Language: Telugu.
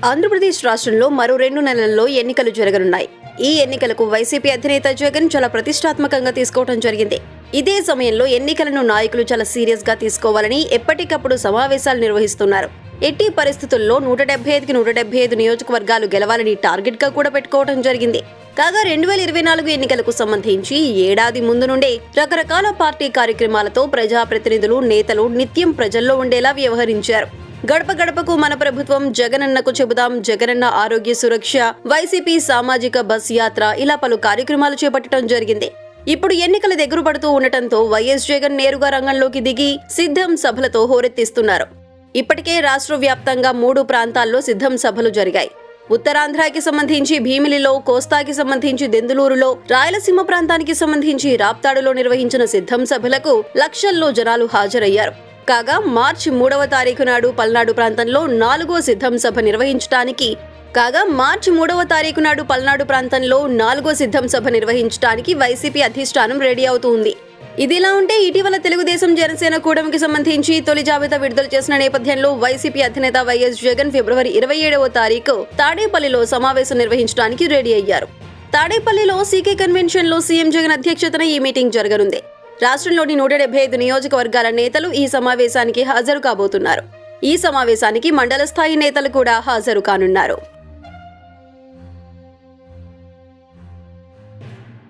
ఆంధ్రప్రదేశ్ రాష్ట్రంలో మరో 2 నెలల్లో ఎన్నికలు జరగనున్నాయి. ఈ ఎన్నికలకు వైసీపీ అధినేత జగన్ చాలా ప్రతిష్టాత్మకంగా తీసుకోవడం జరిగింది. ఇదే సమయంలో ఎన్నికలను నాయకులు చాలా సీరియస్ గా తీసుకోవాలని ఎప్పటికప్పుడు సమావేశాలు నిర్వహిస్తున్నారు. ఎట్టి పరిస్థితుల్లో 175కి 175 నియోజకవర్గాలు గెలవాలని టార్గెట్ గా కూడా పెట్టుకోవడం జరిగింది. కాగా 2024 ఎన్నికలకు సంబంధించి ఏడాది ముందు నుండే రకరకాల పార్టీ కార్యక్రమాలతో ప్రజాప్రతినిధులు, నేతలు నిత్యం ప్రజల్లో ఉండేలా వ్యవహరించారు. గడప గడపకు మన ప్రభుత్వం, జగనన్నకు చెబుదాం, జగనన్న ఆరోగ్య సురక్ష, వైసీపీ సామాజిక బస్ యాత్ర ఇలా పలు కార్యక్రమాలు చేపట్టడం జరిగింది. ఇప్పుడు ఎన్నికల దగ్గర పడుతూ ఉండటంతో వైఎస్ జగన్ నేరుగా రంగంలోకి దిగి సిద్ధం సభలతో హోరెత్తిస్తున్నారు. ఇప్పటికే రాష్ట్ర వ్యాప్తంగా 3 ప్రాంతాల్లో సిద్ధం సభలు జరిగాయి. ఉత్తరాంధ్రకి సంబంధించి భీమిలిలో, కోస్తాకి సంబంధించి దెందులూరులో, రాయలసీమ ప్రాంతానికి సంబంధించి రాప్తాడులో నిర్వహించిన సిద్ధం సభలకు లక్షల్లో జనాలు హాజరయ్యారు. కాగా మార్చి 3వ తారీఖు నాడు పల్నాడు ప్రాంతంలో 4వ సిద్ధం సభ నిర్వహించడానికి వైసీపీ అధిష్టానం రెడీ అవుతుంది. ఇదిలా ఉంటే ఇటీవల తెలుగుదేశం, జనసేన కూటమికి సంబంధించి తొలి జాబితా విడుదల చేసిన నేపథ్యంలో వైసీపీ అధినేత వైఎస్ జగన్ ఫిబ్రవరి 27వ తారీఖు తాడేపల్లిలో సమావేశం నిర్వహించడానికి రెడీ అయ్యారు. తాడేపల్లిలో సీకే కన్వెన్షన్ లో సీఎం జగన్ అధ్యక్షతన ఈ మీటింగ్ జరగనుంది. రాష్ట్రంలోని 175 నియోజకవర్గాల నేతలు ఈ సమావేశానికి హాజరు కాబోతున్నారు. ఈ సమావేశానికి మండల స్థాయి నేతలు కూడా హాజరు కానున్నారు.